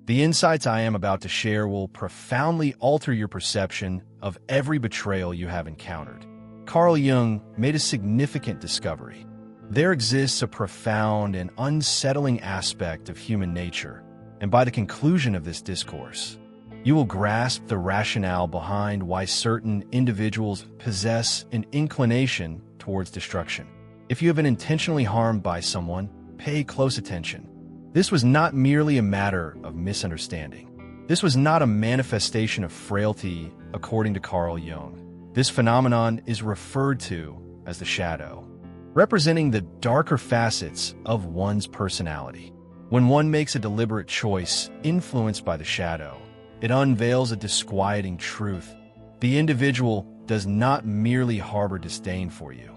The insights I am about to share will profoundly alter your perception of every betrayal you have encountered. Carl Jung made a significant discovery. There exists a profound and unsettling aspect of human nature, and by the conclusion of this discourse, you will grasp the rationale behind why certain individuals possess an inclination towards destruction. If you have been intentionally harmed by someone, pay close attention. This was not merely a matter of misunderstanding. This was not a manifestation of frailty, according to Carl Jung. This phenomenon is referred to as the shadow, representing the darker facets of one's personality. When one makes a deliberate choice influenced by the shadow, it unveils a disquieting truth. The individual does not merely harbor disdain for you.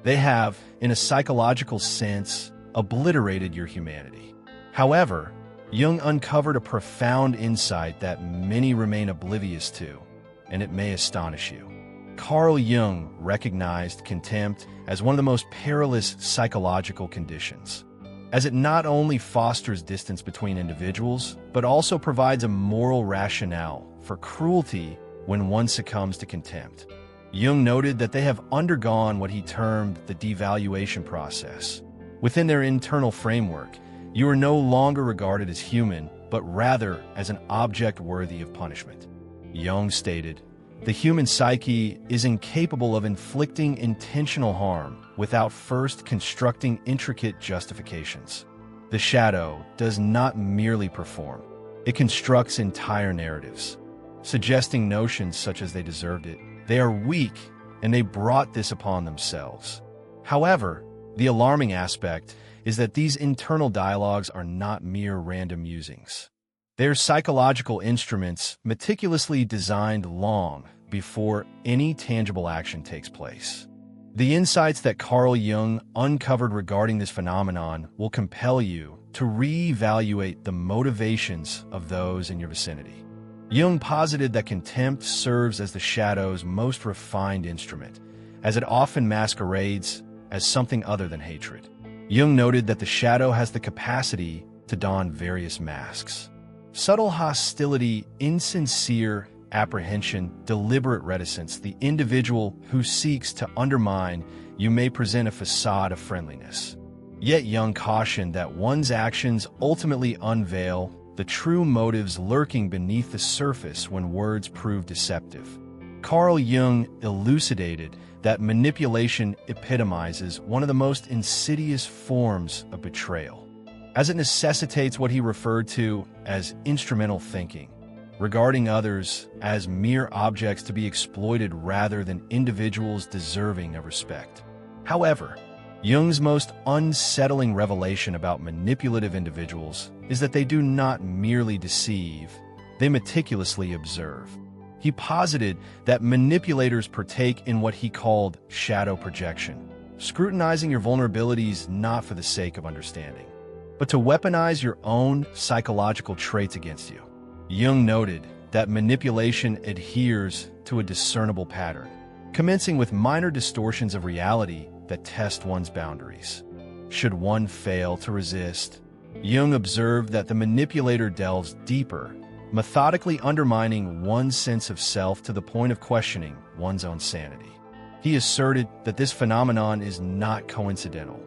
They have, in a psychological sense, obliterated your humanity. However, Jung uncovered a profound insight that many remain oblivious to, and it may astonish you. Carl Jung recognized contempt as one of the most perilous psychological conditions, as it not only fosters distance between individuals, but also provides a moral rationale for cruelty when one succumbs to contempt. Jung noted that they have undergone what he termed the devaluation process. Within their internal framework, you are no longer regarded as human, but rather as an object worthy of punishment. Jung stated, "The human psyche is incapable of inflicting intentional harm without first constructing intricate justifications. The shadow does not merely perform. It constructs entire narratives, suggesting notions such as they deserved it. They are weak, and they brought this upon themselves." However, the alarming aspect is that these internal dialogues are not mere random musings. They're psychological instruments meticulously designed long before any tangible action takes place. The insights that Carl Jung uncovered regarding this phenomenon will compel you to reevaluate the motivations of those in your vicinity. Jung posited that contempt serves as the shadow's most refined instrument, as it often masquerades as something other than hatred. Jung noted that the shadow has the capacity to don various masks. Subtle hostility, insincere apprehension, deliberate reticence. The individual who seeks to undermine you may present a facade of friendliness. Yet Jung cautioned that one's actions ultimately unveil the true motives lurking beneath the surface when words prove deceptive. Carl Jung elucidated that manipulation epitomizes one of the most insidious forms of betrayal, as it necessitates what he referred to as instrumental thinking, regarding others as mere objects to be exploited rather than individuals deserving of respect. However, Jung's most unsettling revelation about manipulative individuals is that they do not merely deceive, they meticulously observe. He posited that manipulators partake in what he called shadow projection, scrutinizing your vulnerabilities not for the sake of understanding, but to weaponize your own psychological traits against you. Jung noted that manipulation adheres to a discernible pattern, commencing with minor distortions of reality that test one's boundaries. Should one fail to resist, Jung observed that the manipulator delves deeper, methodically undermining one's sense of self to the point of questioning one's own sanity. He asserted that this phenomenon is not coincidental.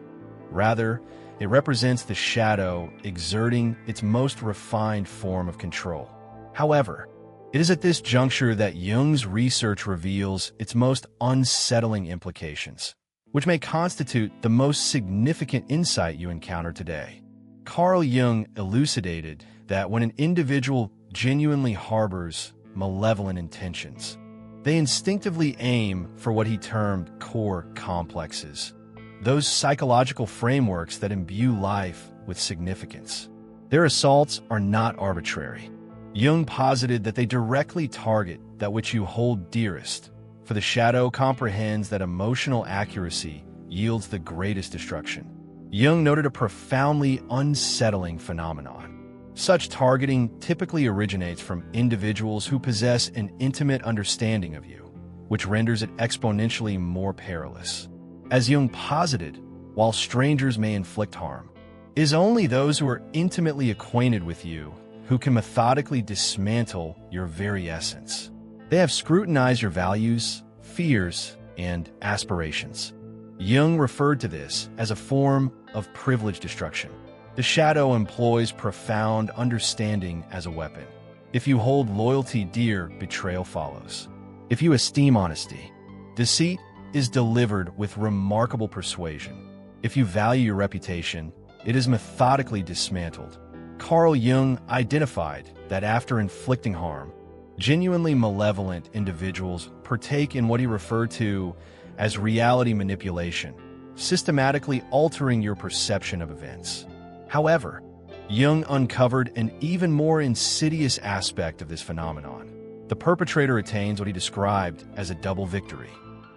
Rather, it represents the shadow exerting its most refined form of control. However, it is at this juncture that Jung's research reveals its most unsettling implications, which may constitute the most significant insight you encounter today. Carl Jung elucidated that when an individual genuinely harbors malevolent intentions, they instinctively aim for what he termed core complexes, those psychological frameworks that imbue life with significance. Their assaults are not arbitrary. Jung posited that they directly target that which you hold dearest, for the shadow comprehends that emotional accuracy yields the greatest destruction. Jung noted a profoundly unsettling phenomenon. Such targeting typically originates from individuals who possess an intimate understanding of you, which renders it exponentially more perilous. As Jung posited, while strangers may inflict harm, it is only those who are intimately acquainted with you who can methodically dismantle your very essence. They have scrutinized your values, fears, and aspirations. Jung referred to this as a form of privilege destruction. The shadow employs profound understanding as a weapon. If you hold loyalty dear, betrayal follows. If you esteem honesty, deceit is delivered with remarkable persuasion. If you value your reputation, it is methodically dismantled. Carl Jung identified that after inflicting harm, genuinely malevolent individuals partake in what he referred to as reality manipulation, systematically altering your perception of events. However, Jung uncovered an even more insidious aspect of this phenomenon. The perpetrator attains what he described as a double victory.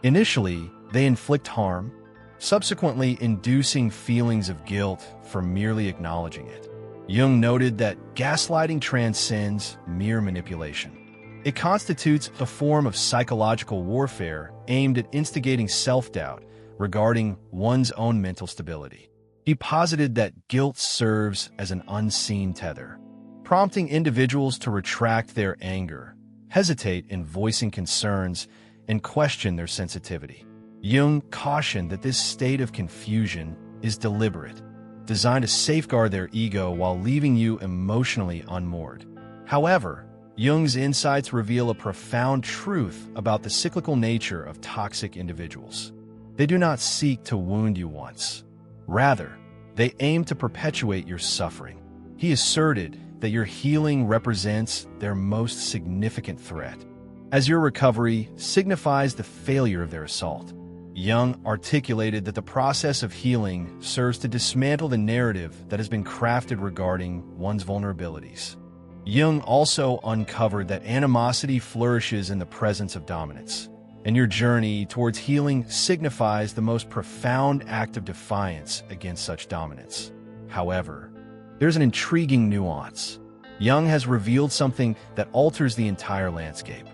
Initially, they inflict harm, subsequently inducing feelings of guilt for merely acknowledging it. Jung noted that gaslighting transcends mere manipulation. It constitutes a form of psychological warfare aimed at instigating self-doubt regarding one's own mental stability. He posited that guilt serves as an unseen tether, prompting individuals to retract their anger, hesitate in voicing concerns, and question their sensitivity. Jung cautioned that this state of confusion is deliberate, designed to safeguard their ego while leaving you emotionally unmoored. However, Jung's insights reveal a profound truth about the cyclical nature of toxic individuals. They do not seek to wound you once. Rather, they aim to perpetuate your suffering. He asserted that your healing represents their most significant threat, as your recovery signifies the failure of their assault. Jung articulated that the process of healing serves to dismantle the narrative that has been crafted regarding one's vulnerabilities. Jung also uncovered that animosity flourishes in the presence of dominance, and your journey towards healing signifies the most profound act of defiance against such dominance. However, there's an intriguing nuance. Jung has revealed something that alters the entire landscape.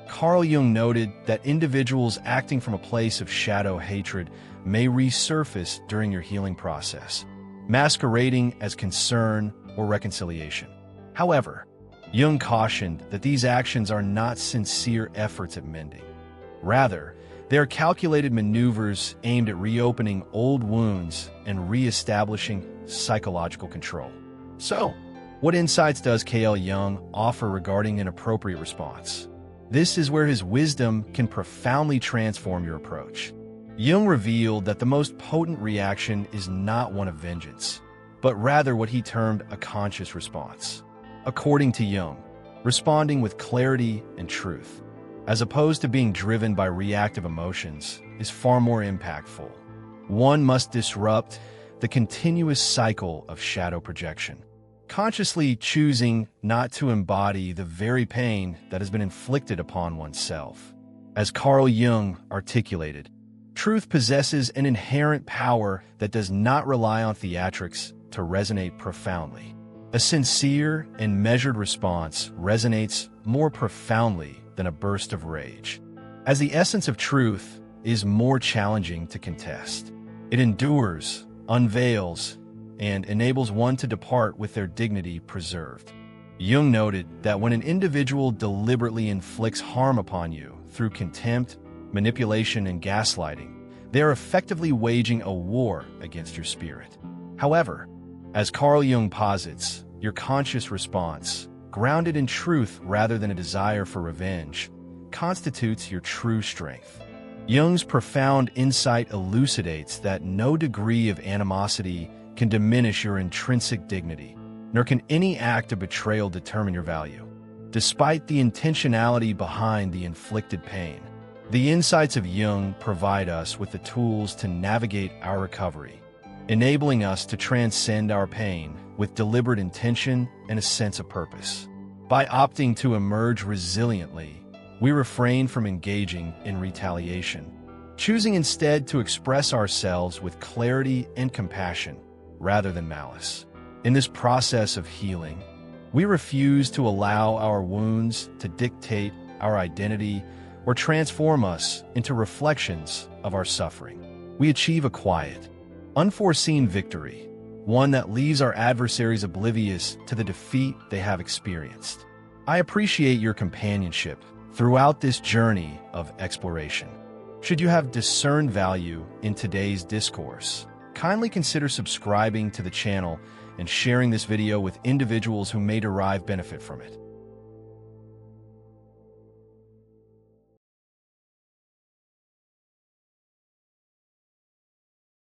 Carl Jung noted that individuals acting from a place of shadow hatred may resurface during your healing process, masquerading as concern or reconciliation. However, Jung cautioned that these actions are not sincere efforts at mending. Rather, they are calculated maneuvers aimed at reopening old wounds and re-establishing psychological control. So, what insights does Carl Jung offer regarding an appropriate response? This is where his wisdom can profoundly transform your approach. Jung revealed that the most potent reaction is not one of vengeance, but rather what he termed a conscious response. According to Jung, responding with clarity and truth, as opposed to being driven by reactive emotions, is far more impactful. One must disrupt the continuous cycle of shadow projection, consciously choosing not to embody the very pain that has been inflicted upon oneself. As Carl Jung articulated, truth possesses an inherent power that does not rely on theatrics to resonate profoundly. A sincere and measured response resonates more profoundly than a burst of rage, as the essence of truth is more challenging to contest. It endures, unveils, and enables one to depart with their dignity preserved. Jung noted that when an individual deliberately inflicts harm upon you through contempt, manipulation, and gaslighting, they are effectively waging a war against your spirit. However, as Carl Jung posits, your conscious response, grounded in truth rather than a desire for revenge, constitutes your true strength. Jung's profound insight elucidates that no degree of animosity can diminish your intrinsic dignity, nor can any act of betrayal determine your value. Despite the intentionality behind the inflicted pain, the insights of Jung provide us with the tools to navigate our recovery, enabling us to transcend our pain with deliberate intention and a sense of purpose. By opting to emerge resiliently, we refrain from engaging in retaliation, choosing instead to express ourselves with clarity and compassion rather than malice. In this process of healing, we refuse to allow our wounds to dictate our identity or transform us into reflections of our suffering. We achieve a quiet, unforeseen victory one that leaves our adversaries oblivious to the defeat they have experienced. I appreciate your companionship throughout this journey of exploration. Should you have discerned value in today's discourse, kindly consider subscribing to the channel and sharing this video with individuals who may derive benefit from it.